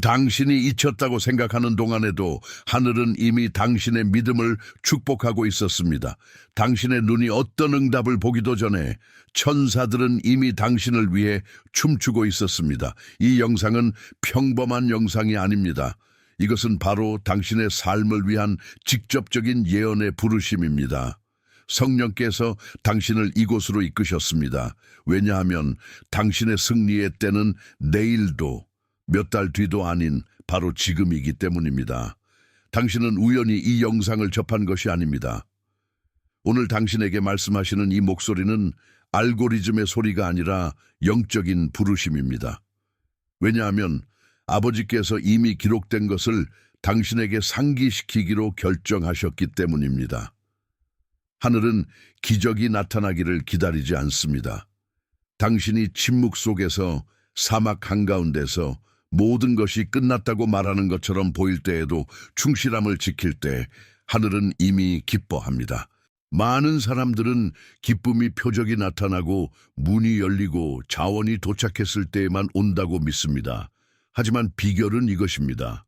당신이 잊혔다고 생각하는 동안에도 하늘은 이미 당신의 믿음을 축복하고 있었습니다. 당신의 눈이 어떤 응답을 보기도 전에 천사들은 이미 당신을 위해 춤추고 있었습니다. 이 영상은 평범한 영상이 아닙니다. 이것은 바로 당신의 삶을 위한 직접적인 예언의 부르심입니다. 성령께서 당신을 이곳으로 이끄셨습니다. 왜냐하면 당신의 승리의 때는 내일도 몇 달 뒤도 아닌 바로 지금이기 때문입니다. 당신은 우연히 이 영상을 접한 것이 아닙니다. 오늘 당신에게 말씀하시는 이 목소리는 알고리즘의 소리가 아니라 영적인 부르심입니다. 왜냐하면 아버지께서 이미 기록된 것을 당신에게 상기시키기로 결정하셨기 때문입니다. 하늘은 기적이 나타나기를 기다리지 않습니다. 당신이 침묵 속에서 사막 한가운데서 모든 것이 끝났다고 말하는 것처럼 보일 때에도 충실함을 지킬 때 하늘은 이미 기뻐합니다. 많은 사람들은 기쁨이 표적이 나타나고 문이 열리고 자원이 도착했을 때에만 온다고 믿습니다. 하지만 비결은 이것입니다.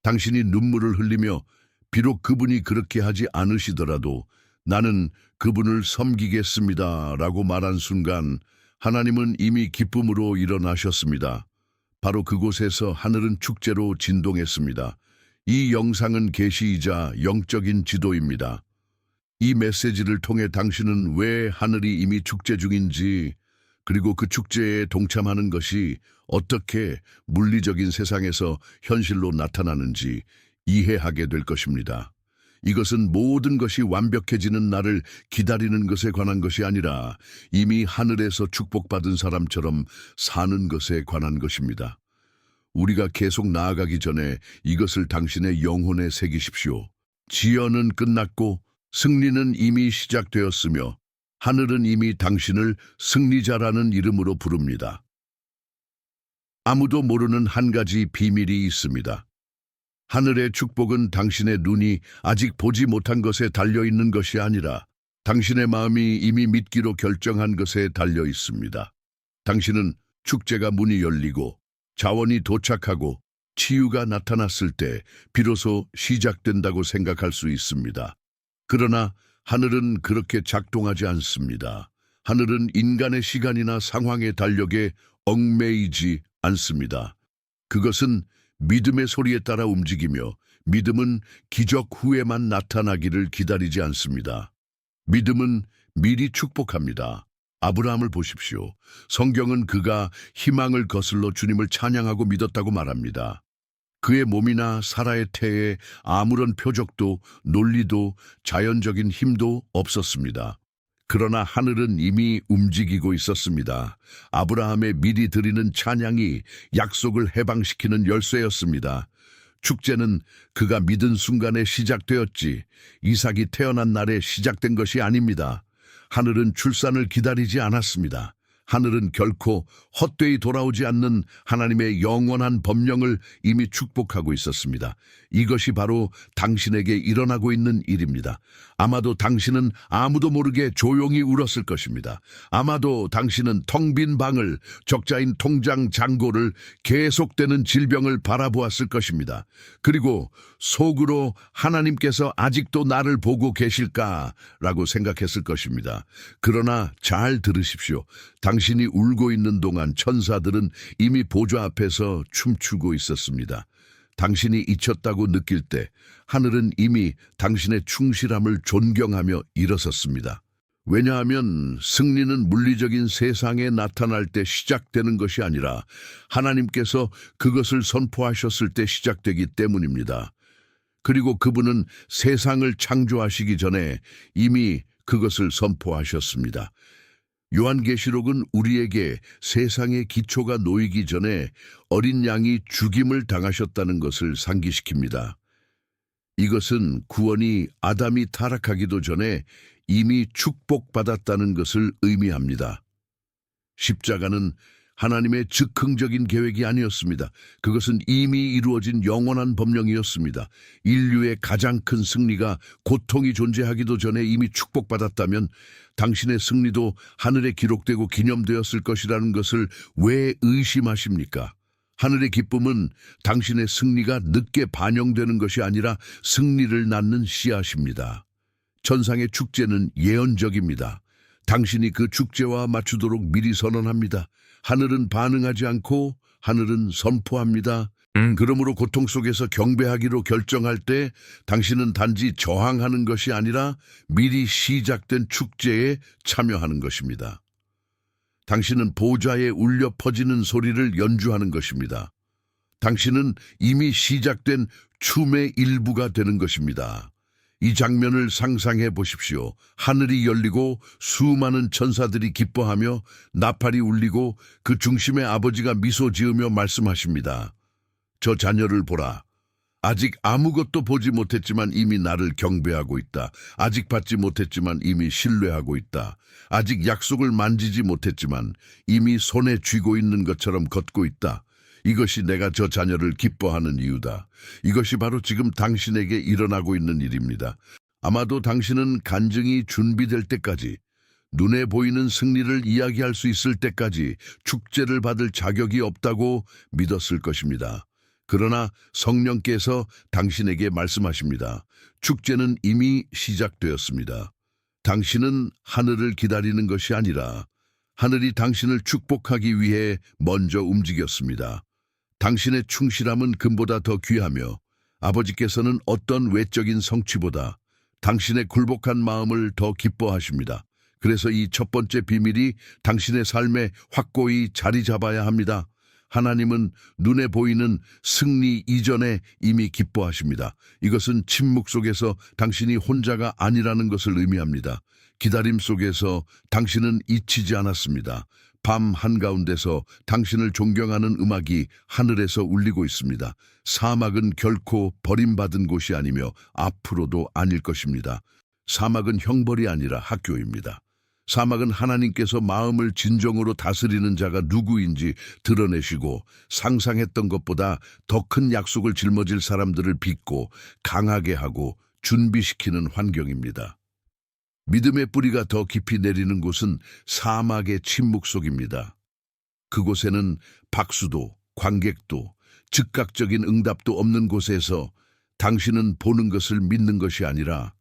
당신이 눈물을 흘리며 비록 그분이 그렇게 하지 않으시더라도 나는 그분을 섬기겠습니다 라고 말한 순간 하나님은 이미 기쁨으로 일어나셨습니다. 바로 그곳에서 하늘은 축제로 진동했습니다. 이 영상은 계시이자 영적인 지도입니다. 이 메시지를 통해 당신은 왜 하늘이 이미 축제 중인지, 그리고 그 축제에 동참하는 것이 어떻게 물리적인 세상에서 현실로 나타나는지 이해하게 될 것입니다. 이것은 모든 것이 완벽해지는 날을 기다리는 것에 관한 것이 아니라 이미 하늘에서 축복받은 사람처럼 사는 것에 관한 것입니다. 우리가 계속 나아가기 전에 이것을 당신의 영혼에 새기십시오. 지연은 끝났고 승리는 이미 시작되었으며 하늘은 이미 당신을 승리자라는 이름으로 부릅니다. 아무도 모르는 한 가지 비밀이 있습니다. 하늘의 축복은 당신의 눈이 아직 보지 못한 것에 달려있는 것이 아니라 당신의 마음이 이미 믿기로 결정한 것에 달려 있습니다. 당신은 축제가 문이 열리고 자원이 도착하고 치유가 나타났을 때 비로소 시작된다고 생각할 수 있습니다. 그러나 하늘은 그렇게 작동하지 않습니다. 하늘은 인간의 시간이나 상황의 달력에 얽매이지 않습니다. 그것은 믿음의 소리에 따라 움직이며 믿음은 기적 후에만 나타나기를 기다리지 않습니다. 믿음은 미리 축복합니다. 아브라함을 보십시오. 성경은 그가 희망을 거슬러 주님을 찬양하고 믿었다고 말합니다. 그의 몸이나 사라의 태에 아무런 표적도 논리도 자연적인 힘도 없었습니다. 그러나 하늘은 이미 움직이고 있었습니다. 아브라함의 미리 드리는 찬양이 약속을 해방시키는 열쇠였습니다. 축제는 그가 믿은 순간에 시작되었지 이삭이 태어난 날에 시작된 것이 아닙니다. 하늘은 출산을 기다리지 않았습니다. 하늘은 결코 헛되이 돌아오지 않는 하나님의 영원한 법령을 이미 축복하고 있었습니다. 이것이 바로 당신에게 일어나고 있는 일입니다. 아마도 당신은 아무도 모르게 조용히 울었을 것입니다. 아마도 당신은 텅 빈 방을, 적자인 통장 잔고를, 계속되는 질병을 바라보았을 것입니다. 그리고 속으로 하나님께서 아직도 나를 보고 계실까라고 생각했을 것입니다. 그러나 잘 들으십시오. 당신이 울고 있는 동안 천사들은 이미 보좌 앞에서 춤추고 있었습니다. 당신이 잊혔다고 느낄 때 하늘은 이미 당신의 충실함을 존경하며 일어섰습니다. 왜냐하면 승리는 물리적인 세상에 나타날 때 시작되는 것이 아니라 하나님께서 그것을 선포하셨을 때 시작되기 때문입니다. 그리고 그분은 세상을 창조하시기 전에 이미 그것을 선포하셨습니다. 요한계시록은 우리에게 세상의 기초가 놓이기 전에 어린 양이 죽임을 당하셨다는 것을 상기시킵니다. 이것은 구원이 아담이 타락하기도 전에 이미 축복받았다는 것을 의미합니다. 십자가는 하나님의 즉흥적인 계획이 아니었습니다. 그것은 이미 이루어진 영원한 법령이었습니다. 인류의 가장 큰 승리가 고통이 존재하기도 전에 이미 축복받았다면 당신의 승리도 하늘에 기록되고 기념되었을 것이라는 것을 왜 의심하십니까? 하늘의 기쁨은 당신의 승리가 늦게 반영되는 것이 아니라 승리를 낳는 씨앗입니다. 천상의 축제는 예언적입니다. 당신이 그 축제와 맞추도록 미리 선언합니다. 하늘은 반응하지 않고 하늘은 선포합니다. 그러므로 고통 속에서 경배하기로 결정할 때 당신은 단지 저항하는 것이 아니라 미리 시작된 축제에 참여하는 것입니다. 당신은 보좌에 울려 퍼지는 소리를 연주하는 것입니다. 당신은 이미 시작된 춤의 일부가 되는 것입니다. 이 장면을 상상해 보십시오. 하늘이 열리고 수많은 천사들이 기뻐하며 나팔이 울리고 그 중심에 아버지가 미소 지으며 말씀하십니다. 저 자녀를 보라. 아직 아무것도 보지 못했지만 이미 나를 경배하고 있다. 아직 받지 못했지만 이미 신뢰하고 있다. 아직 약속을 만지지 못했지만 이미 손에 쥐고 있는 것처럼 걷고 있다. 이것이 내가 저 자녀를 기뻐하는 이유다. 이것이 바로 지금 당신에게 일어나고 있는 일입니다. 아마도 당신은 간증이 준비될 때까지, 눈에 보이는 승리를 이야기할 수 있을 때까지 축제를 받을 자격이 없다고 믿었을 것입니다. 그러나 성령께서 당신에게 말씀하십니다. 축제는 이미 시작되었습니다. 당신은 하늘을 기다리는 것이 아니라 하늘이 당신을 축복하기 위해 먼저 움직였습니다. 당신의 충실함은 금보다 더 귀하며 아버지께서는 어떤 외적인 성취보다 당신의 굴복한 마음을 더 기뻐하십니다. 그래서 이 첫 번째 비밀이 당신의 삶에 확고히 자리 잡아야 합니다. 하나님은 눈에 보이는 승리 이전에 이미 기뻐하십니다. 이것은 침묵 속에서 당신이 혼자가 아니라는 것을 의미합니다. 기다림 속에서 당신은 잊히지 않았습니다. 밤 한가운데서 당신을 존경하는 음악이 하늘에서 울리고 있습니다. 사막은 결코 버림받은 곳이 아니며 앞으로도 아닐 것입니다. 사막은 형벌이 아니라 학교입니다. 사막은 하나님께서 마음을 진정으로 다스리는 자가 누구인지 드러내시고 상상했던 것보다 더 큰 약속을 짊어질 사람들을 빚고 강하게 하고 준비시키는 환경입니다. 믿음의 뿌리가 더 깊이 내리는 곳은 사막의 침묵 속입니다. 그곳에는 박수도 관객도 즉각적인 응답도 없는 곳에서 당신은 보는 것을 믿는 것이 아니라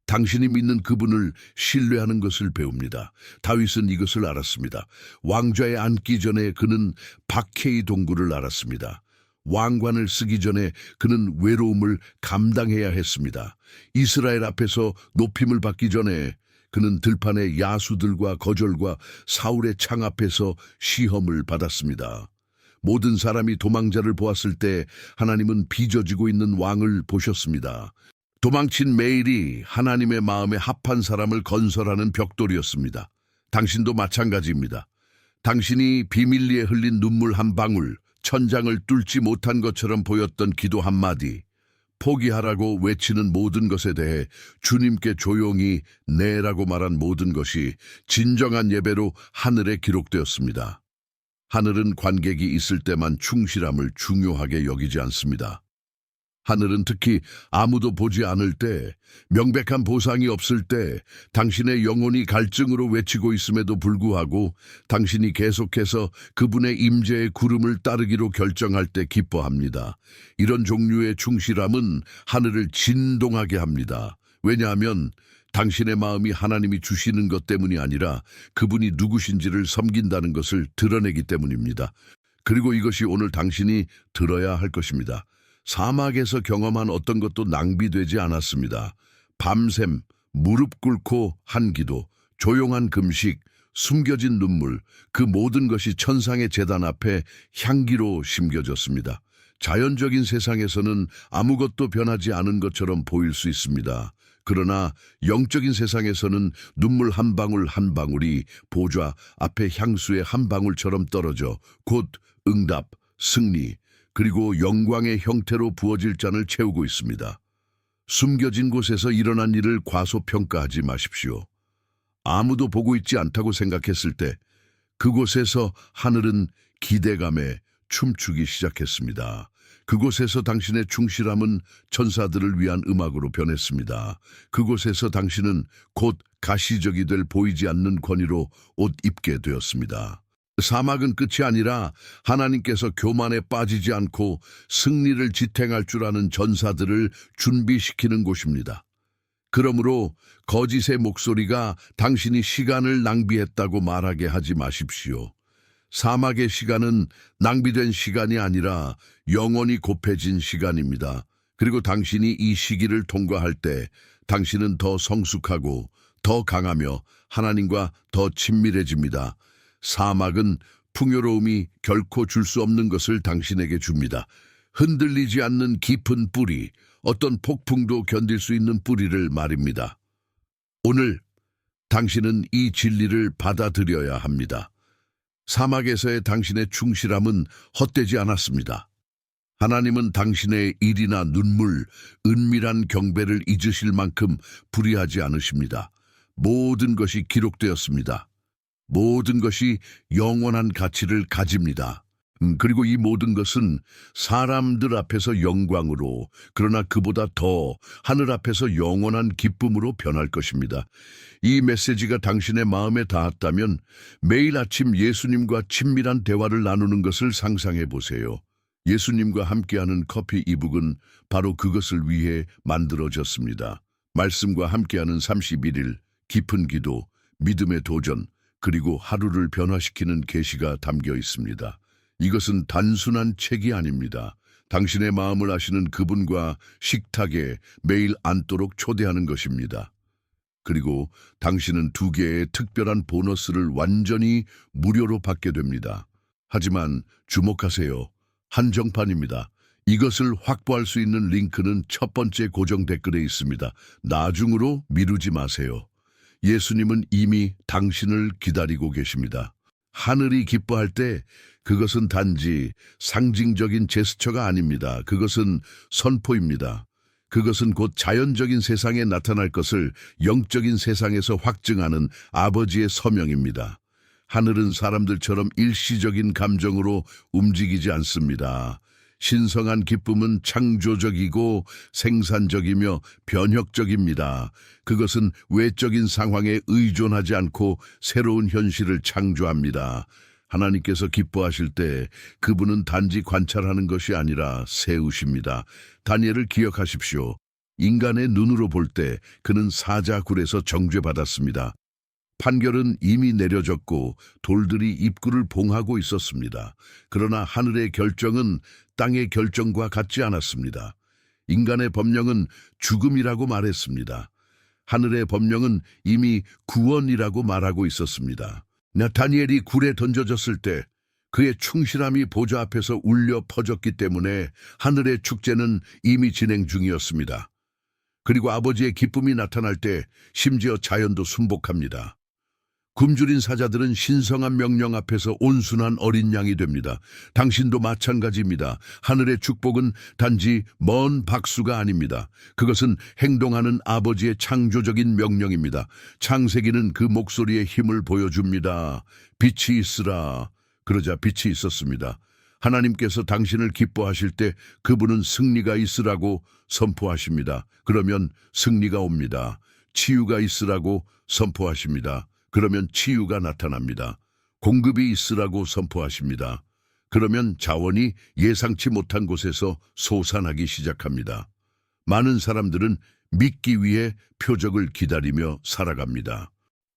당신이 믿는 그분을 신뢰하는 것을 배웁니다. 다윗은 이것을 알았습니다. 왕좌에 앉기 전에 그는 박해의 동굴을 알았습니다. 왕관을 쓰기 전에 그는 외로움을 감당해야 했습니다. 이스라엘 앞에서 높임을 받기 전에 그는 들판의 야수들과 거절과 사울의 창 앞에서 시험을 받았습니다. 모든 사람이 도망자를 보았을 때 하나님은 빚어지고 있는 왕을 보셨습니다. 도망친 메일이 하나님의 마음에 합한 사람을 건설하는 벽돌이었습니다. 당신도 마찬가지입니다. 당신이 비밀리에 흘린 눈물 한 방울, 천장을 뚫지 못한 것처럼 보였던 기도 한마디, 포기하라고 외치는 모든 것에 대해 주님께 조용히 네라고 말한 모든 것이 진정한 예배로 하늘에 기록되었습니다. 하늘은 관객이 있을 때만 충실함을 중요하게 여기지 않습니다. 하늘은 특히 아무도 보지 않을 때, 명백한 보상이 없을 때, 당신의 영혼이 갈증으로 외치고 있음에도 불구하고 당신이 계속해서 그분의 임재의 구름을 따르기로 결정할 때 기뻐합니다. 이런 종류의 충실함은 하늘을 진동하게 합니다. 왜냐하면 당신의 마음이 하나님이 주시는 것 때문이 아니라 그분이 누구신지를 섬긴다는 것을 드러내기 때문입니다. 그리고 이것이 오늘 당신이 들어야 할 것입니다. 사막에서 경험한 어떤 것도 낭비되지 않았습니다. 밤샘, 무릎 꿇고 한 기도, 조용한 금식, 숨겨진 눈물, 그 모든 것이 천상의 제단 앞에 향기로 심겨졌습니다. 자연적인 세상에서는 아무것도 변하지 않은 것처럼 보일 수 있습니다. 그러나 영적인 세상에서는 눈물 한 방울 한 방울이 보좌 앞에 향수의 한 방울처럼 떨어져 곧 응답, 승리, 그리고 영광의 형태로 부어질 잔을 채우고 있습니다. 숨겨진 곳에서 일어난 일을 과소평가하지 마십시오. 아무도 보고 있지 않다고 생각했을 때 그곳에서 하늘은 기대감에 춤추기 시작했습니다. 그곳에서 당신의 충실함은 천사들을 위한 음악으로 변했습니다. 그곳에서 당신은 곧 가시적이 될 보이지 않는 권위로 옷 입게 되었습니다. 사막은 끝이 아니라 하나님께서 교만에 빠지지 않고 승리를 지탱할 줄 아는 전사들을 준비시키는 곳입니다. 그러므로 거짓의 목소리가 당신이 시간을 낭비했다고 말하게 하지 마십시오. 사막의 시간은 낭비된 시간이 아니라 영원히 곱해진 시간입니다. 그리고 당신이 이 시기를 통과할 때 당신은 더 성숙하고 더 강하며 하나님과 더 친밀해집니다. 사막은 풍요로움이 결코 줄 수 없는 것을 당신에게 줍니다. 흔들리지 않는 깊은 뿌리, 어떤 폭풍도 견딜 수 있는 뿌리를 말입니다. 오늘 당신은 이 진리를 받아들여야 합니다. 사막에서의 당신의 충실함은 헛되지 않았습니다. 하나님은 당신의 일이나 눈물, 은밀한 경배를 잊으실 만큼 불의하지 않으십니다. 모든 것이 기록되었습니다. 모든 것이 영원한 가치를 가집니다. 그리고 이 모든 것은 사람들 앞에서 영광으로, 그러나 그보다 더 하늘 앞에서 영원한 기쁨으로 변할 것입니다. 이 메시지가 당신의 마음에 닿았다면 매일 아침 예수님과 친밀한 대화를 나누는 것을 상상해 보세요. 예수님과 함께하는 커피 이북은 바로 그것을 위해 만들어졌습니다. 말씀과 함께하는 31일, 깊은 기도, 믿음의 도전, 그리고 하루를 변화시키는 계시가 담겨 있습니다. 이것은 단순한 책이 아닙니다. 당신의 마음을 아시는 그분과 식탁에 매일 앉도록 초대하는 것입니다. 그리고 당신은 2개의 특별한 보너스를 완전히 무료로 받게 됩니다. 하지만 주목하세요. 한정판입니다. 이것을 확보할 수 있는 링크는 첫 번째 고정 댓글에 있습니다. 나중으로 미루지 마세요. 예수님은 이미 당신을 기다리고 계십니다. 하늘이 기뻐할 때 그것은 단지 상징적인 제스처가 아닙니다. 그것은 선포입니다. 그것은 곧 자연적인 세상에 나타날 것을 영적인 세상에서 확증하는 아버지의 서명입니다. 하늘은 사람들처럼 일시적인 감정으로 움직이지 않습니다. 신성한 기쁨은 창조적이고 생산적이며 변혁적입니다. 그것은 외적인 상황에 의존하지 않고 새로운 현실을 창조합니다. 하나님께서 기뻐하실 때 그분은 단지 관찰하는 것이 아니라 세우십니다. 다니엘을 기억하십시오. 인간의 눈으로 볼 때 그는 사자굴에서 정죄받았습니다. 판결은 이미 내려졌고 돌들이 입구를 봉하고 있었습니다. 그러나 하늘의 결정은 땅의 결정과 같지 않았습니다. 인간의 법령은 죽음이라고 말했습니다. 하늘의 법령은 이미 구원이라고 말하고 있었습니다. 다니엘이 굴에 던져졌을 때 그의 충실함이 보좌 앞에서 울려 퍼졌기 때문에 하늘의 축제는 이미 진행 중이었습니다. 그리고 아버지의 기쁨이 나타날 때 심지어 자연도 순복합니다. 굶주린 사자들은 신성한 명령 앞에서 온순한 어린 양이 됩니다. 당신도 마찬가지입니다. 하늘의 축복은 단지 먼 박수가 아닙니다. 그것은 행동하는 아버지의 창조적인 명령입니다. 창세기는 그 목소리의 힘을 보여줍니다. 빛이 있으라. 그러자 빛이 있었습니다. 하나님께서 당신을 기뻐하실 때 그분은 승리가 있으라고 선포하십니다. 그러면 승리가 옵니다. 치유가 있으라고 선포하십니다. 그러면 치유가 나타납니다. 공급이 있으라고 선포하십니다. 그러면 자원이 예상치 못한 곳에서 솟아나기 시작합니다. 많은 사람들은 믿기 위해 표적을 기다리며 살아갑니다.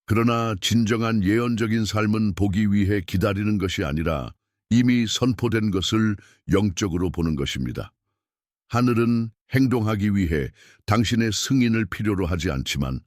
그러나 진정한 예언적인 삶은 보기 위해 기다리는 것이 아니라 이미 선포된 것을 영적으로 보는 것입니다. 하늘은 행동하기 위해 당신의 승인을 필요로 하지 않지만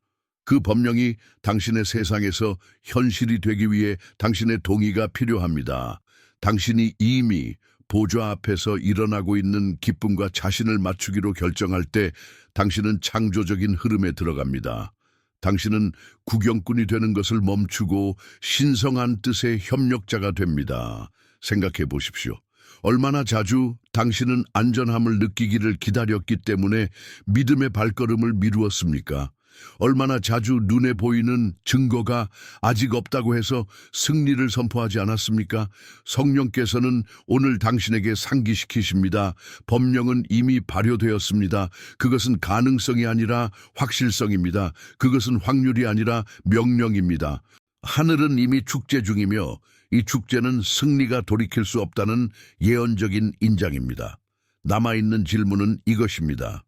그 법령이 당신의 세상에서 현실이 되기 위해 당신의 동의가 필요합니다. 당신이 이미 보좌 앞에서 일어나고 있는 기쁨과 자신을 맞추기로 결정할 때 당신은 창조적인 흐름에 들어갑니다. 당신은 구경꾼이 되는 것을 멈추고 신성한 뜻의 협력자가 됩니다. 생각해 보십시오. 얼마나 자주 당신은 안전함을 느끼기를 기다렸기 때문에 믿음의 발걸음을 미루었습니까? 얼마나 자주 눈에 보이는 증거가 아직 없다고 해서 승리를 선포하지 않았습니까? 성령께서는 오늘 당신에게 상기시키십니다. 법령은 이미 발효되었습니다. 그것은 가능성이 아니라 확실성입니다. 그것은 확률이 아니라 명령입니다. 하늘은 이미 축제 중이며 이 축제는 승리가 돌이킬 수 없다는 예언적인 인장입니다. 남아있는 질문은 이것입니다.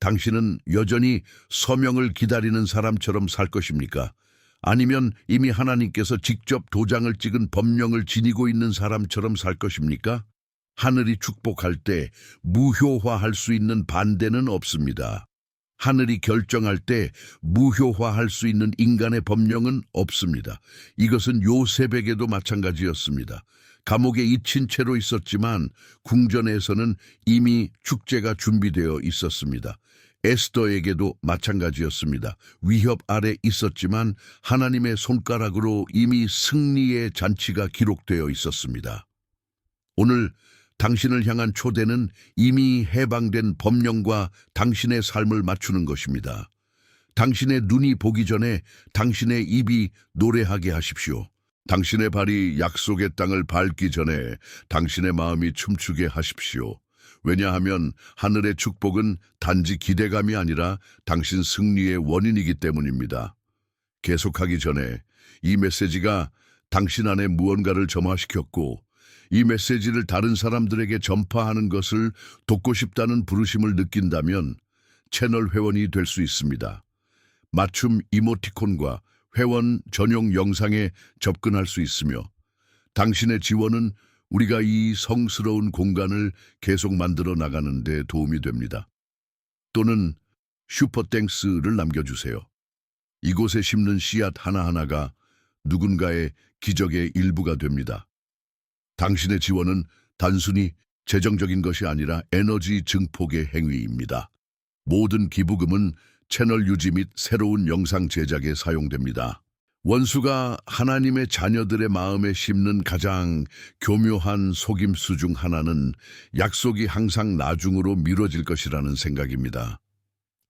당신은 여전히 서명을 기다리는 사람처럼 살 것입니까? 아니면 이미 하나님께서 직접 도장을 찍은 법령을 지니고 있는 사람처럼 살 것입니까? 하늘이 축복할 때 무효화할 수 있는 반대는 없습니다. 하늘이 결정할 때 무효화할 수 있는 인간의 법령은 없습니다. 이것은 요셉에게도 마찬가지였습니다. 감옥에 잊힌 채로 있었지만 궁전에서는 이미 축제가 준비되어 있었습니다. 에스더에게도 마찬가지였습니다. 위협 아래 있었지만 하나님의 손가락으로 이미 승리의 잔치가 기록되어 있었습니다. 오늘 당신을 향한 초대는 이미 해방된 법령과 당신의 삶을 맞추는 것입니다. 당신의 눈이 보기 전에 당신의 입이 노래하게 하십시오. 당신의 발이 약속의 땅을 밟기 전에 당신의 마음이 춤추게 하십시오. 왜냐하면 하늘의 축복은 단지 기대감이 아니라 당신 승리의 원인이기 때문입니다. 계속하기 전에 이 메시지가 당신 안에 무언가를 점화시켰고 이 메시지를 다른 사람들에게 전파하는 것을 돕고 싶다는 부르심을 느낀다면 채널 회원이 될 수 있습니다. 맞춤 이모티콘과 회원 전용 영상에 접근할 수 있으며 당신의 지원은 우리가 이 성스러운 공간을 계속 만들어 나가는 데 도움이 됩니다. 또는 슈퍼땡스를 남겨주세요. 이곳에 심는 씨앗 하나하나가 누군가의 기적의 일부가 됩니다. 당신의 지원은 단순히 재정적인 것이 아니라 에너지 증폭의 행위입니다. 모든 기부금은 채널 유지 및 새로운 영상 제작에 사용됩니다. 원수가 하나님의 자녀들의 마음에 심는 가장 교묘한 속임수 중 하나는 약속이 항상 나중으로 미뤄질 것이라는 생각입니다.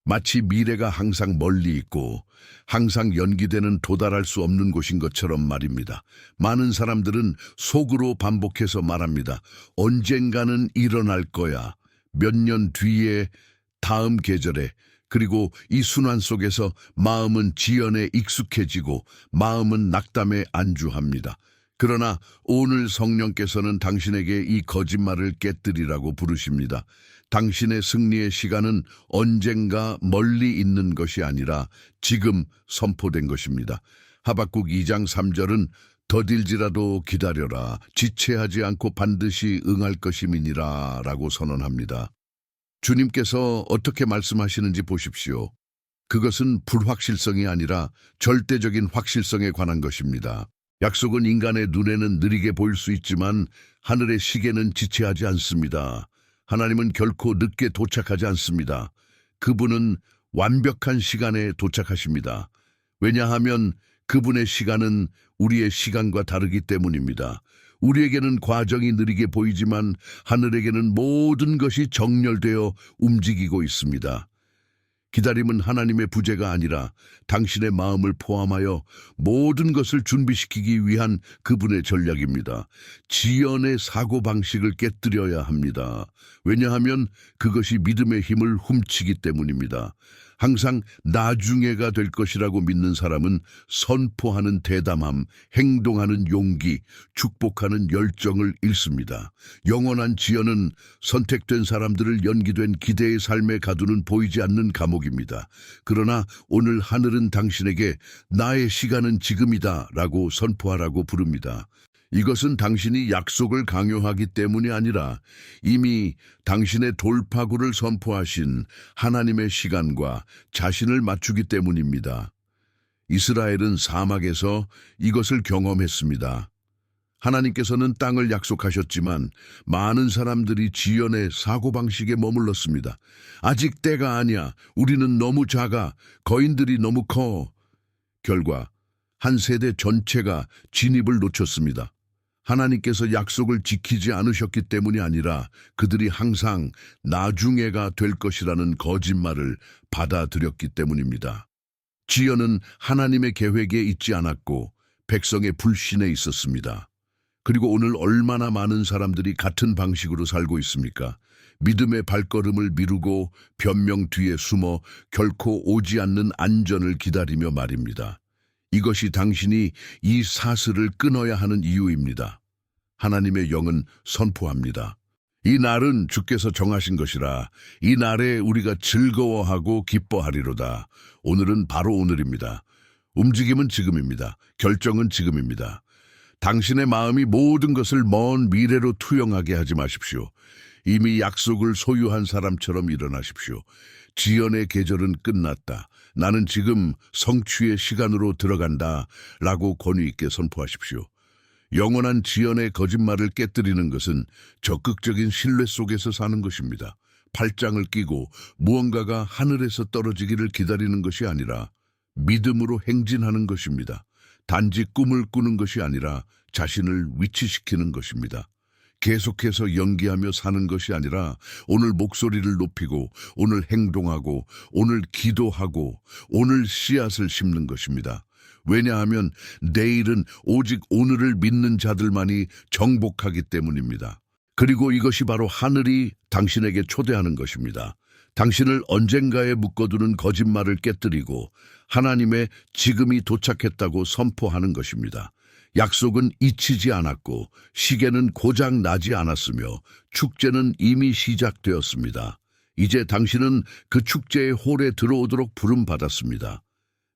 마치 미래가 항상 멀리 있고 항상 연기되는 도달할 수 없는 곳인 것처럼 말입니다. 많은 사람들은 속으로 반복해서 말합니다. 언젠가는 일어날 거야. 몇 년 뒤에, 다음 계절에. 그리고 이 순환 속에서 마음은 지연에 익숙해지고 마음은 낙담에 안주합니다. 그러나 오늘 성령께서는 당신에게 이 거짓말을 깨뜨리라고 부르십니다. 당신의 승리의 시간은 언젠가 멀리 있는 것이 아니라 지금 선포된 것입니다. 하박국 2장 3절은 더딜지라도 기다려라. 지체하지 않고 반드시 응할 것임이니라 라고 선언합니다. 주님께서 어떻게 말씀하시는지 보십시오. 그것은 불확실성이 아니라 절대적인 확실성에 관한 것입니다. 약속은 인간의 눈에는 느리게 보일 수 있지만 하늘의 시계는 지체하지 않습니다. 하나님은 결코 늦게 도착하지 않습니다. 그분은 완벽한 시간에 도착하십니다. 왜냐하면 그분의 시간은 우리의 시간과 다르기 때문입니다. 우리에게는 과정이 느리게 보이지만 하늘에게는 모든 것이 정렬되어 움직이고 있습니다. 기다림은 하나님의 부재가 아니라 당신의 마음을 포함하여 모든 것을 준비시키기 위한 그분의 전략입니다. 지연의 사고방식을 깨뜨려야 합니다. 왜냐하면 그것이 믿음의 힘을 훔치기 때문입니다. 항상 나중에가 될 것이라고 믿는 사람은 선포하는 대담함, 행동하는 용기, 축복하는 열정을 잃습니다. 영원한 지연은 선택된 사람들을 연기된 기대의 삶에 가두는 보이지 않는 감옥입니다. 그러나 오늘 하늘은 당신에게 나의 시간은 지금이다 라고 선포하라고 부릅니다. 이것은 당신이 약속을 강요하기 때문이 아니라 이미 당신의 돌파구를 선포하신 하나님의 시간과 자신을 맞추기 때문입니다. 이스라엘은 사막에서 이것을 경험했습니다. 하나님께서는 땅을 약속하셨지만 많은 사람들이 지연의 사고방식에 머물렀습니다. 아직 때가 아니야. 우리는 너무 작아. 거인들이 너무 커. 결과 한 세대 전체가 진입을 놓쳤습니다. 하나님께서 약속을 지키지 않으셨기 때문이 아니라 그들이 항상 나중에가 될 것이라는 거짓말을 받아들였기 때문입니다. 지연은 하나님의 계획에 있지 않았고 백성의 불신에 있었습니다. 그리고 오늘 얼마나 많은 사람들이 같은 방식으로 살고 있습니까? 믿음의 발걸음을 미루고 변명 뒤에 숨어 결코 오지 않는 안전을 기다리며 말입니다. 이것이 당신이 이 사슬을 끊어야 하는 이유입니다. 하나님의 영은 선포합니다. 이 날은 주께서 정하신 것이라 이 날에 우리가 즐거워하고 기뻐하리로다. 오늘은 바로 오늘입니다. 움직임은 지금입니다. 결정은 지금입니다. 당신의 마음이 모든 것을 먼 미래로 투영하게 하지 마십시오. 이미 약속을 소유한 사람처럼 일어나십시오. 지연의 계절은 끝났다. 나는 지금 성취의 시간으로 들어간다. 라고 권위 있게 선포하십시오. 영원한 지연의 거짓말을 깨뜨리는 것은 적극적인 신뢰 속에서 사는 것입니다. 팔짱을 끼고 무언가가 하늘에서 떨어지기를 기다리는 것이 아니라 믿음으로 행진하는 것입니다. 단지 꿈을 꾸는 것이 아니라 자신을 위치시키는 것입니다. 계속해서 연기하며 사는 것이 아니라 오늘 목소리를 높이고 오늘 행동하고 오늘 기도하고 오늘 씨앗을 심는 것입니다. 왜냐하면 내일은 오직 오늘을 믿는 자들만이 정복하기 때문입니다. 그리고 이것이 바로 하늘이 당신에게 초대하는 것입니다. 당신을 언젠가에 묶어두는 거짓말을 깨뜨리고 하나님의 지금이 도착했다고 선포하는 것입니다. 약속은 잊히지 않았고 시계는 고장 나지 않았으며 축제는 이미 시작되었습니다. 이제 당신은 그 축제의 홀에 들어오도록 부름받았습니다.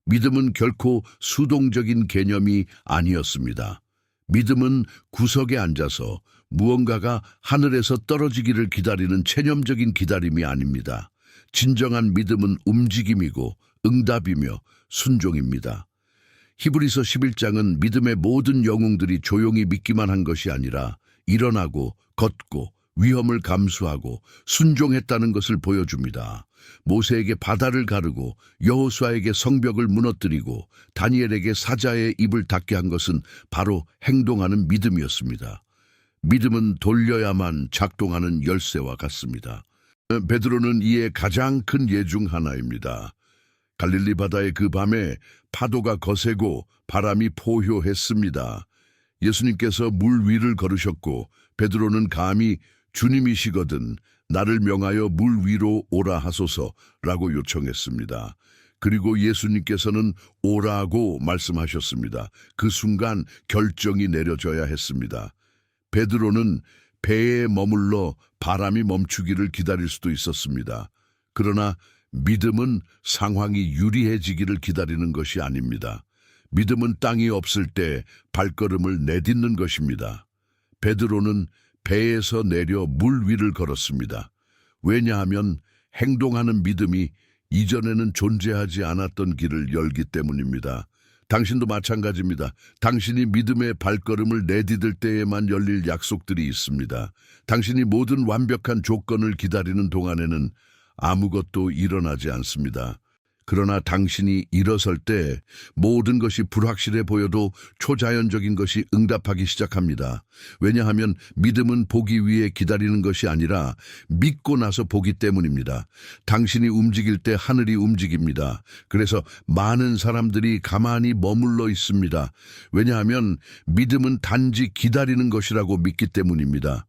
믿음은 결코 수동적인 개념이 아니었습니다. 믿음은 구석에 앉아서 무언가가 하늘에서 떨어지기를 기다리는 체념적인 기다림이 아닙니다. 진정한 믿음은 움직임이고 응답이며 순종입니다. 히브리서 11장은 믿음의 모든 영웅들이 조용히 믿기만 한 것이 아니라 일어나고 걷고 위험을 감수하고 순종했다는 것을 보여줍니다. 모세에게 바다를 가르고 여호수아에게 성벽을 무너뜨리고 다니엘에게 사자의 입을 닫게 한 것은 바로 행동하는 믿음이었습니다. 믿음은 돌려야만 작동하는 열쇠와 같습니다. 베드로는 이에 가장 큰 예 중 하나입니다. 갈릴리 바다의 그 밤에 파도가 거세고 바람이 포효했습니다. 예수님께서 물 위를 걸으셨고 베드로는 감히 주님이시거든 나를 명하여 물 위로 오라 하소서라고 요청했습니다. 그리고 예수님께서는 오라고 말씀하셨습니다. 그 순간 결정이 내려져야 했습니다. 베드로는 배에 머물러 바람이 멈추기를 기다릴 수도 있었습니다. 그러나 믿음은 상황이 유리해지기를 기다리는 것이 아닙니다. 믿음은 땅이 없을 때 발걸음을 내딛는 것입니다. 베드로는 배에서 내려 물 위를 걸었습니다. 왜냐하면 행동하는 믿음이 이전에는 존재하지 않았던 길을 열기 때문입니다. 당신도 마찬가지입니다. 당신이 믿음의 발걸음을 내디딜 때에만 열릴 약속들이 있습니다. 당신이 모든 완벽한 조건을 기다리는 동안에는 아무것도 일어나지 않습니다. 그러나 당신이 일어설 때 모든 것이 불확실해 보여도 초자연적인 것이 응답하기 시작합니다. 왜냐하면 믿음은 보기 위해 기다리는 것이 아니라 믿고 나서 보기 때문입니다. 당신이 움직일 때 하늘이 움직입니다. 그래서 많은 사람들이 가만히 머물러 있습니다. 왜냐하면 믿음은 단지 기다리는 것이라고 믿기 때문입니다.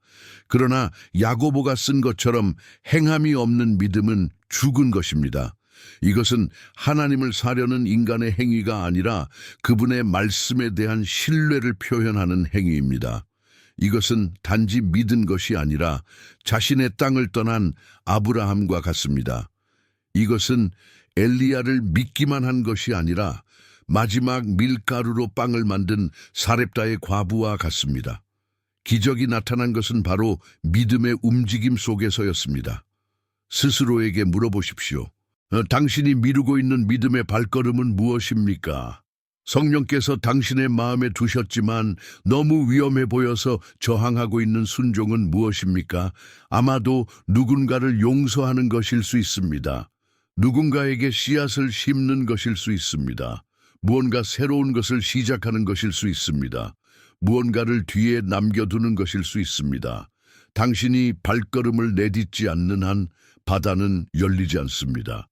그러나 야고보가 쓴 것처럼 행함이 없는 믿음은 죽은 것입니다. 이것은 하나님을 사려는 인간의 행위가 아니라 그분의 말씀에 대한 신뢰를 표현하는 행위입니다. 이것은 단지 믿은 것이 아니라 자신의 땅을 떠난 아브라함과 같습니다. 이것은 엘리야를 믿기만 한 것이 아니라 마지막 밀가루로 빵을 만든 사렙다의 과부와 같습니다. 기적이 나타난 것은 바로 믿음의 움직임 속에서였습니다. 스스로에게 물어보십시오. 당신이 미루고 있는 믿음의 발걸음은 무엇입니까? 성령께서 당신의 마음에 두셨지만 너무 위험해 보여서 저항하고 있는 순종은 무엇입니까? 아마도 누군가를 용서하는 것일 수 있습니다. 누군가에게 씨앗을 심는 것일 수 있습니다. 무언가 새로운 것을 시작하는 것일 수 있습니다. 무언가를 뒤에 남겨두는 것일 수 있습니다. 당신이 발걸음을 내딛지 않는 한 바다는 열리지 않습니다.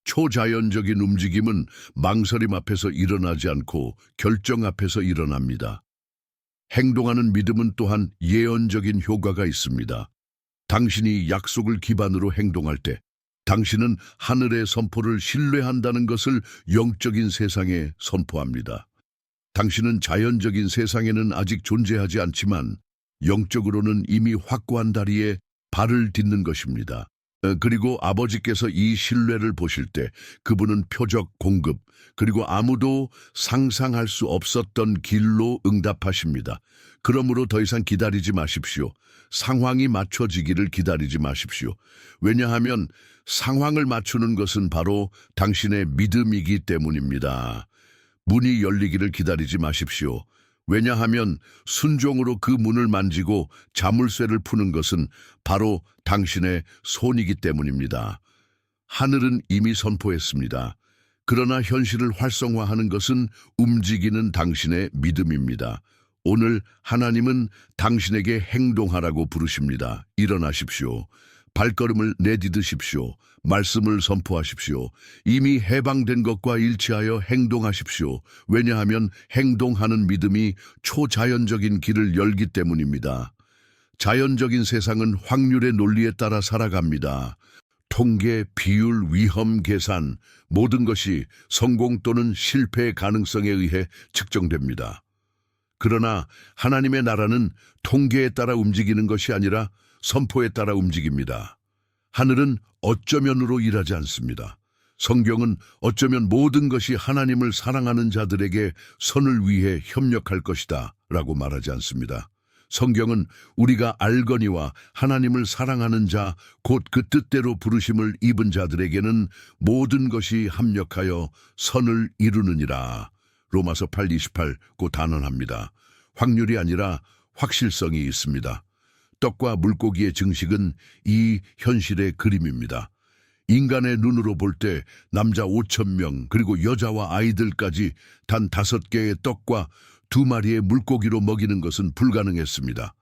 초자연적인 움직임은 망설임 앞에서 일어나지 않고 결정 앞에서 일어납니다. 행동하는 믿음은 또한 예언적인 효과가 있습니다. 당신이 약속을 기반으로 행동할 때 당신은 하늘의 선포를 신뢰한다는 것을 영적인 세상에 선포합니다. 당신은 자연적인 세상에는 아직 존재하지 않지만 영적으로는 이미 확고한 다리에 발을 딛는 것입니다. 그리고 아버지께서 이 신뢰를 보실 때 그분은 표적 공급, 그리고 아무도 상상할 수 없었던 길로 응답하십니다. 그러므로 더 이상 기다리지 마십시오. 상황이 맞춰지기를 기다리지 마십시오. 왜냐하면 상황을 맞추는 것은 바로 당신의 믿음이기 때문입니다. 문이 열리기를 기다리지 마십시오. 왜냐하면 순종으로 그 문을 만지고 자물쇠를 푸는 것은 바로 당신의 손이기 때문입니다. 하늘은 이미 선포했습니다. 그러나 현실을 활성화하는 것은 움직이는 당신의 믿음입니다. 오늘 하나님은 당신에게 행동하라고 부르십니다. 일어나십시오. 발걸음을 내디드십시오. 말씀을 선포하십시오. 이미 해방된 것과 일치하여 행동하십시오. 왜냐하면 행동하는 믿음이 초자연적인 길을 열기 때문입니다. 자연적인 세상은 확률의 논리에 따라 살아갑니다. 통계, 비율, 위험, 계산, 모든 것이 성공 또는 실패의 가능성에 의해 측정됩니다. 그러나 하나님의 나라는 통계에 따라 움직이는 것이 아니라 선포에 따라 움직입니다. 하늘은 어쩌면으로 일하지 않습니다. 성경은 어쩌면 모든 것이 하나님을 사랑하는 자들에게 선을 위해 협력할 것이다 라고 말하지 않습니다. 성경은 우리가 알거니와 하나님을 사랑하는 자, 곧 그 뜻대로 부르심을 입은 자들에게는 모든 것이 합력하여 선을 이루느니라. 로마서 8:28 고 단언합니다. 확률이 아니라 확실성이 있습니다. 떡과 물고기의 증식은 이 현실의 그림입니다. 인간의 눈으로 볼 때 남자 5,000명 그리고 여자와 아이들까지 단 5개의 떡과 2마리의 물고기로 먹이는 것은 불가능했습니다.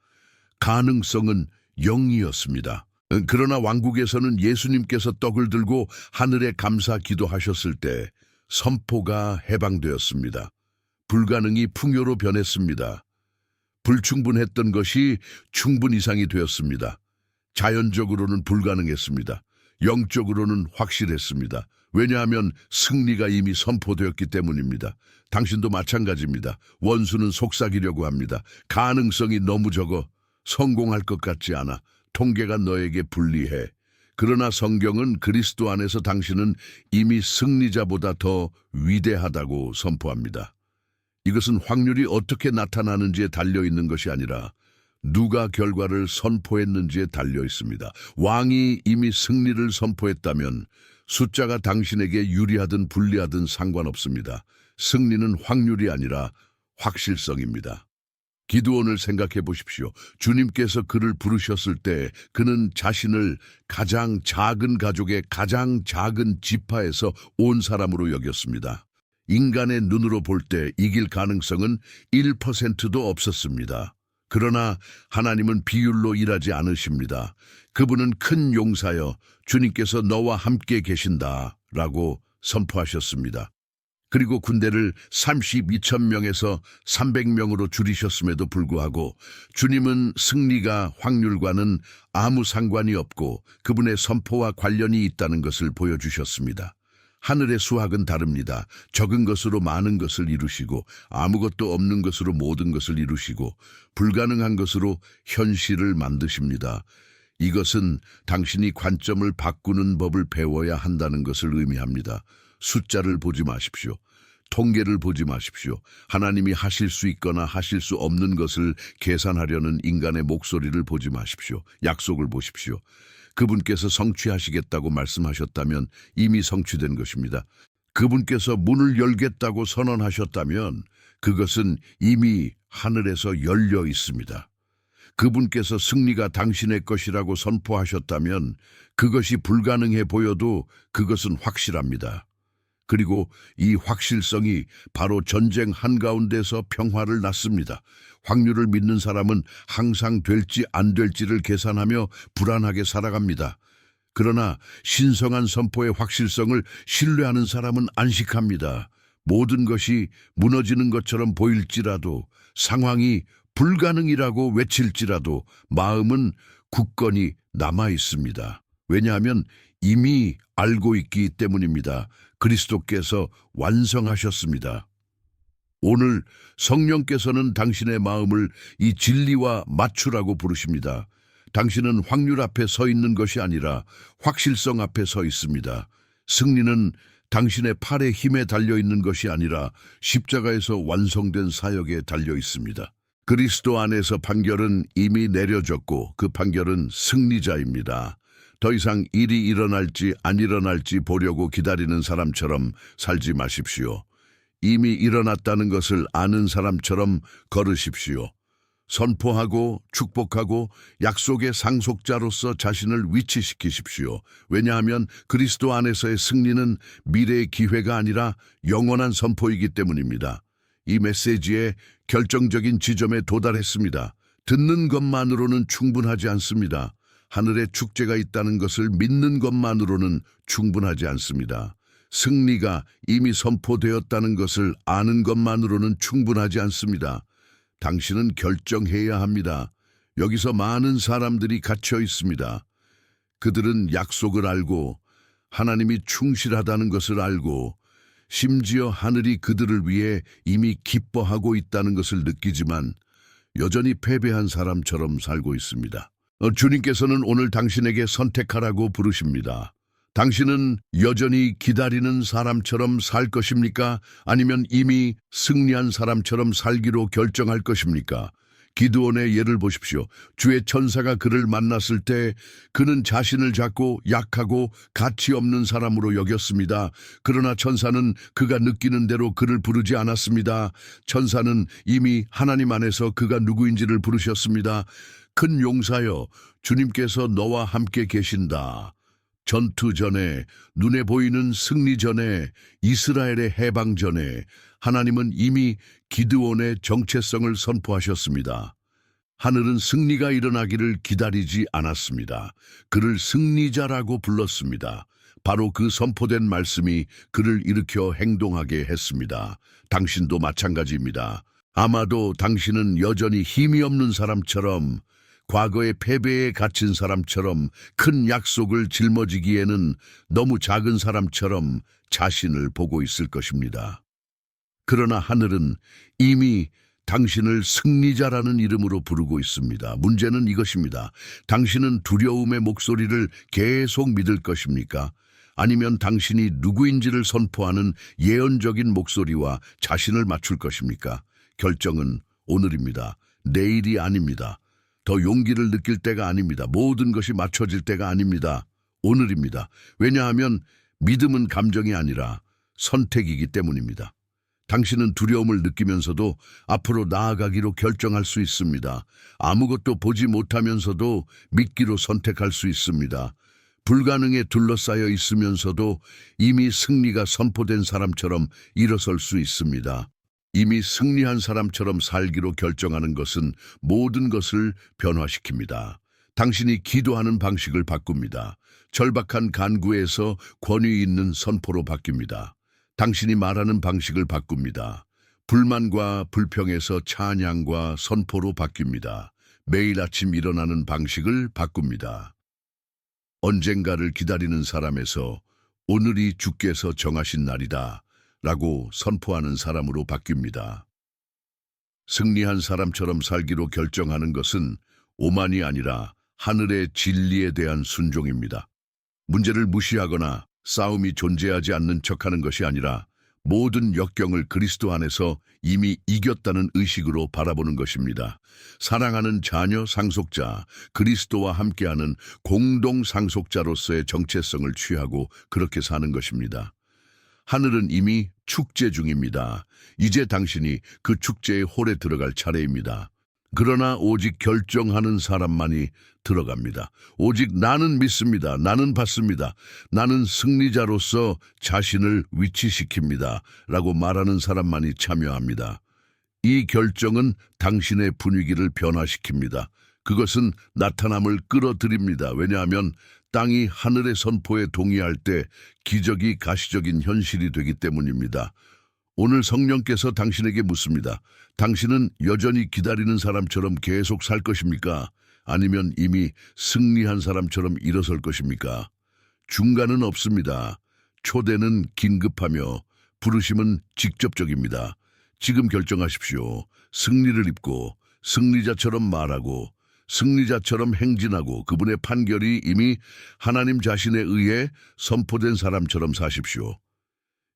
가능성은 0이었습니다. 그러나 왕국에서는 예수님께서 떡을 들고 하늘에 감사 기도하셨을 때 선포가 해방되었습니다. 불가능이 풍요로 변했습니다. 불충분했던 것이 충분 이상이 되었습니다. 자연적으로는 불가능했습니다. 영적으로는 확실했습니다. 왜냐하면 승리가 이미 선포되었기 때문입니다. 당신도 마찬가지입니다. 원수는 속삭이려고 합니다. 가능성이 너무 적어 성공할 것 같지 않아. 통계가 너에게 불리해. 그러나 성경은 그리스도 안에서 당신은 이미 승리자보다 더 위대하다고 선포합니다. 이것은 확률이 어떻게 나타나는지에 달려있는 것이 아니라 누가 결과를 선포했는지에 달려 있습니다. 왕이 이미 승리를 선포했다면 숫자가 당신에게 유리하든 불리하든 상관없습니다. 승리는 확률이 아니라 확실성입니다. 기드온을 생각해 보십시오. 주님께서 그를 부르셨을 때 그는 자신을 가장 작은 가족의 가장 작은 지파에서 온 사람으로 여겼습니다. 인간의 눈으로 볼 때 이길 가능성은 1%도 없었습니다. 그러나 하나님은 비율로 일하지 않으십니다. 그분은 큰 용사여 주님께서 너와 함께 계신다 라고 선포하셨습니다. 그리고 군대를 32,000명에서 300명으로 줄이셨음에도 불구하고 주님은 승리가 확률과는 아무 상관이 없고 그분의 선포와 관련이 있다는 것을 보여주셨습니다. 하늘의 수학은 다릅니다. 적은 것으로 많은 것을 이루시고 아무것도 없는 것으로 모든 것을 이루시고 불가능한 것으로 현실을 만드십니다. 이것은 당신이 관점을 바꾸는 법을 배워야 한다는 것을 의미합니다. 숫자를 보지 마십시오. 통계를 보지 마십시오. 하나님이 하실 수 있거나 하실 수 없는 것을 계산하려는 인간의 목소리를 보지 마십시오. 약속을 보십시오. 그분께서 성취하시겠다고 말씀하셨다면 이미 성취된 것입니다. 그분께서 문을 열겠다고 선언하셨다면 그것은 이미 하늘에서 열려 있습니다. 그분께서 승리가 당신의 것이라고 선포하셨다면 그것이 불가능해 보여도 그것은 확실합니다. 그리고 이 확실성이 바로 전쟁 한가운데서 평화를 낳습니다. 확률을 믿는 사람은 항상 될지 안 될지를 계산하며 불안하게 살아갑니다. 그러나 신성한 선포의 확실성을 신뢰하는 사람은 안식합니다. 모든 것이 무너지는 것처럼 보일지라도 상황이 불가능이라고 외칠지라도 마음은 굳건히 남아 있습니다. 왜냐하면 이미 알고 있기 때문입니다. 그리스도께서 완성하셨습니다. 오늘 성령께서는 당신의 마음을 이 진리와 맞추라고 부르십니다. 당신은 확률 앞에 서 있는 것이 아니라 확실성 앞에 서 있습니다. 승리는 당신의 팔의 힘에 달려 있는 것이 아니라 십자가에서 완성된 사역에 달려 있습니다. 그리스도 안에서 판결은 이미 내려졌고 그 판결은 승리자입니다. 더 이상 일이 일어날지 안 일어날지 보려고 기다리는 사람처럼 살지 마십시오. 이미 일어났다는 것을 아는 사람처럼 걸으십시오. 선포하고 축복하고 약속의 상속자로서 자신을 위치시키십시오. 왜냐하면 그리스도 안에서의 승리는 미래의 기회가 아니라 영원한 선포이기 때문입니다. 이 메시지의 결정적인 지점에 도달했습니다. 듣는 것만으로는 충분하지 않습니다. 하늘에 축제가 있다는 것을 믿는 것만으로는 충분하지 않습니다. 승리가 이미 선포되었다는 것을 아는 것만으로는 충분하지 않습니다. 당신은 결정해야 합니다. 여기서 많은 사람들이 갇혀 있습니다. 그들은 약속을 알고 하나님이 충실하다는 것을 알고 심지어 하늘이 그들을 위해 이미 기뻐하고 있다는 것을 느끼지만 여전히 패배한 사람처럼 살고 있습니다. 주님께서는 오늘 당신에게 선택하라고 부르십니다. 당신은 여전히 기다리는 사람처럼 살 것입니까? 아니면 이미 승리한 사람처럼 살기로 결정할 것입니까? 기드온의 예를 보십시오. 주의 천사가 그를 만났을 때 그는 자신을 작고 약하고 가치 없는 사람으로 여겼습니다. 그러나 천사는 그가 느끼는 대로 그를 부르지 않았습니다. 천사는 이미 하나님 안에서 그가 누구인지를 부르셨습니다. 큰 용사여, 주님께서 너와 함께 계신다. 전투 전에, 눈에 보이는 승리 전에, 이스라엘의 해방 전에 하나님은 이미 기드온의 정체성을 선포하셨습니다. 하늘은 승리가 일어나기를 기다리지 않았습니다. 그를 승리자라고 불렀습니다. 바로 그 선포된 말씀이 그를 일으켜 행동하게 했습니다. 당신도 마찬가지입니다. 아마도 당신은 여전히 힘이 없는 사람처럼 과거의 패배에 갇힌 사람처럼 큰 약속을 짊어지기에는 너무 작은 사람처럼 자신을 보고 있을 것입니다. 그러나 하늘은 이미 당신을 승리자라는 이름으로 부르고 있습니다. 문제는 이것입니다. 당신은 두려움의 목소리를 계속 믿을 것입니까? 아니면 당신이 누구인지를 선포하는 예언적인 목소리와 자신을 맞출 것입니까? 결정은 오늘입니다. 내일이 아닙니다. 더 용기를 느낄 때가 아닙니다. 모든 것이 맞춰질 때가 아닙니다. 오늘입니다. 왜냐하면 믿음은 감정이 아니라 선택이기 때문입니다. 당신은 두려움을 느끼면서도 앞으로 나아가기로 결정할 수 있습니다. 아무것도 보지 못하면서도 믿기로 선택할 수 있습니다. 불가능에 둘러싸여 있으면서도 이미 승리가 선포된 사람처럼 일어설 수 있습니다. 이미 승리한 사람처럼 살기로 결정하는 것은 모든 것을 변화시킵니다. 당신이 기도하는 방식을 바꿉니다. 절박한 간구에서 권위 있는 선포로 바뀝니다. 당신이 말하는 방식을 바꿉니다. 불만과 불평에서 찬양과 선포로 바뀝니다. 매일 아침 일어나는 방식을 바꿉니다. 언젠가를 기다리는 사람에서 오늘이 주께서 정하신 날이다 라고 선포하는 사람으로 바뀝니다. 승리한 사람처럼 살기로 결정하는 것은 오만이 아니라 하늘의 진리에 대한 순종입니다. 문제를 무시하거나 싸움이 존재하지 않는 척하는 것이 아니라 모든 역경을 그리스도 안에서 이미 이겼다는 의식으로 바라보는 것입니다. 사랑하는 자녀 상속자, 그리스도와 함께하는 공동 상속자로서의 정체성을 취하고 그렇게 사는 것입니다. 하늘은 이미 축제 중입니다. 이제 당신이 그 축제의 홀에 들어갈 차례입니다. 그러나 오직 결정하는 사람만이 들어갑니다. 오직 나는 믿습니다. 나는 받습니다. 나는 승리자로서 자신을 위치시킵니다. 라고 말하는 사람만이 참여합니다. 이 결정은 당신의 분위기를 변화시킵니다. 그것은 나타남을 끌어들입니다. 왜냐하면 땅이 하늘의 선포에 동의할 때 기적이 가시적인 현실이 되기 때문입니다. 오늘 성령께서 당신에게 묻습니다. 당신은 여전히 기다리는 사람처럼 계속 살 것입니까? 아니면 이미 승리한 사람처럼 일어설 것입니까? 중간은 없습니다. 초대는 긴급하며 부르심은 직접적입니다. 지금 결정하십시오. 승리를 입고 승리자처럼 말하고 승리자처럼 행진하고 그분의 판결이 이미 하나님 자신에 의해 선포된 사람처럼 사십시오.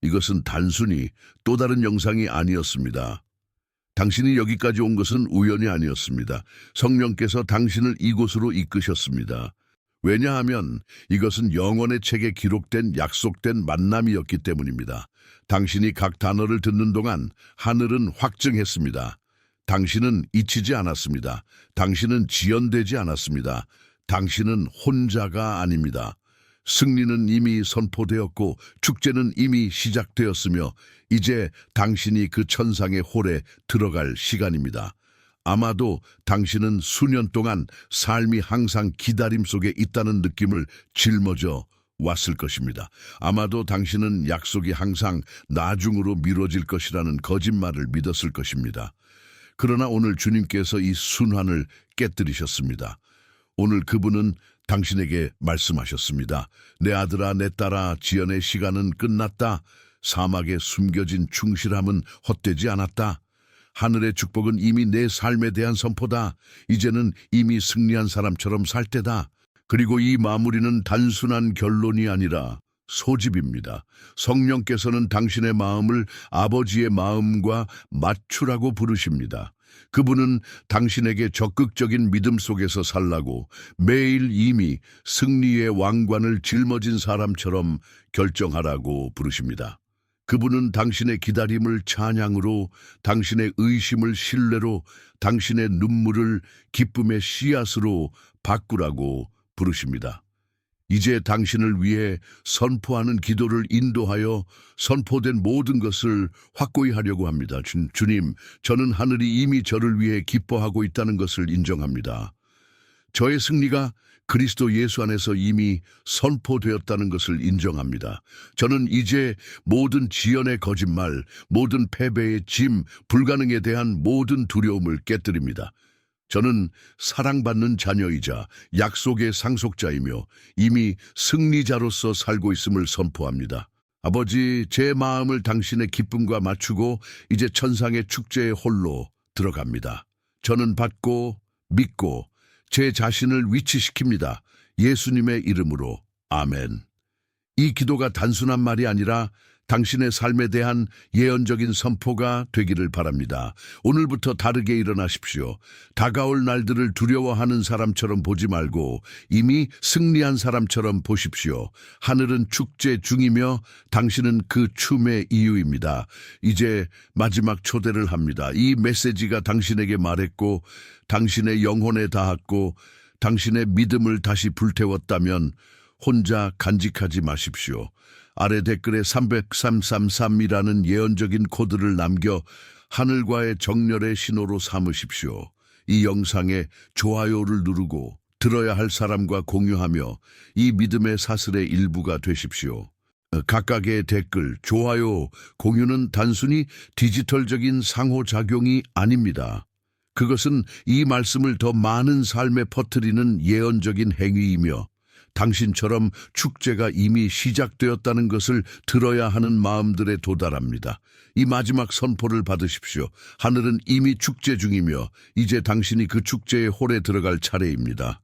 이것은 단순히 또 다른 영상이 아니었습니다. 당신이 여기까지 온 것은 우연이 아니었습니다. 성령께서 당신을 이곳으로 이끄셨습니다. 왜냐하면 이것은 영원의 책에 기록된 약속된 만남이었기 때문입니다. 당신이 각 단어를 듣는 동안 하늘은 확증했습니다. 당신은 잊히지 않았습니다. 당신은 지연되지 않았습니다. 당신은 혼자가 아닙니다. 승리는 이미 선포되었고 축제는 이미 시작되었으며 이제 당신이 그 천상의 홀에 들어갈 시간입니다. 아마도 당신은 수년 동안 삶이 항상 기다림 속에 있다는 느낌을 짊어져 왔을 것입니다. 아마도 당신은 약속이 항상 나중으로 미뤄질 것이라는 거짓말을 믿었을 것입니다. 그러나 오늘 주님께서 이 순환을 깨뜨리셨습니다. 오늘 그분은 당신에게 말씀하셨습니다. 내 아들아, 내 딸아, 지연의 시간은 끝났다. 사막에 숨겨진 충실함은 헛되지 않았다. 하늘의 축복은 이미 내 삶에 대한 선포다. 이제는 이미 승리한 사람처럼 살 때다. 그리고 이 마무리는 단순한 결론이 아니라 소집입니다. 성령께서는 당신의 마음을 아버지의 마음과 맞추라고 부르십니다. 그분은 당신에게 적극적인 믿음 속에서 살라고 매일 이미 승리의 왕관을 짊어진 사람처럼 결정하라고 부르십니다. 그분은 당신의 기다림을 찬양으로, 당신의 의심을 신뢰로, 당신의 눈물을 기쁨의 씨앗으로 바꾸라고 부르십니다. 이제 당신을 위해 선포하는 기도를 인도하여 선포된 모든 것을 확고히 하려고 합니다. 주님, 저는 하늘이 이미 저를 위해 기뻐하고 있다는 것을 인정합니다. 저의 승리가 그리스도 예수 안에서 이미 선포되었다는 것을 인정합니다. 저는 이제 모든 지연의 거짓말, 모든 패배의 짐, 불가능에 대한 모든 두려움을 깨뜨립니다. 저는 사랑받는 자녀이자 약속의 상속자이며 이미 승리자로서 살고 있음을 선포합니다. 아버지, 제 마음을 당신의 기쁨과 맞추고 이제 천상의 축제의 홀로 들어갑니다. 저는 받고 믿고 제 자신을 위치시킵니다. 예수님의 이름으로 아멘. 이 기도가 단순한 말이 아니라 당신의 삶에 대한 예언적인 선포가 되기를 바랍니다. 오늘부터 다르게 일어나십시오. 다가올 날들을 두려워하는 사람처럼 보지 말고 이미 승리한 사람처럼 보십시오. 하늘은 축제 중이며 당신은 그 춤의 이유입니다. 이제 마지막 초대를 합니다. 이 메시지가 당신에게 말했고 당신의 영혼에 닿았고 당신의 믿음을 다시 불태웠다면 혼자 간직하지 마십시오. 아래 댓글에 333이라는 예언적인 코드를 남겨 하늘과의 정렬의 신호로 삼으십시오. 이 영상에 좋아요를 누르고 들어야 할 사람과 공유하며 이 믿음의 사슬의 일부가 되십시오. 각각의 댓글, 좋아요, 공유는 단순히 디지털적인 상호작용이 아닙니다. 그것은 이 말씀을 더 많은 삶에 퍼뜨리는 예언적인 행위이며 당신처럼 축제가 이미 시작되었다는 것을 들어야 하는 마음들에 도달합니다. 이 마지막 선포를 받으십시오. 하늘은 이미 축제 중이며 이제 당신이 그 축제의 홀에 들어갈 차례입니다.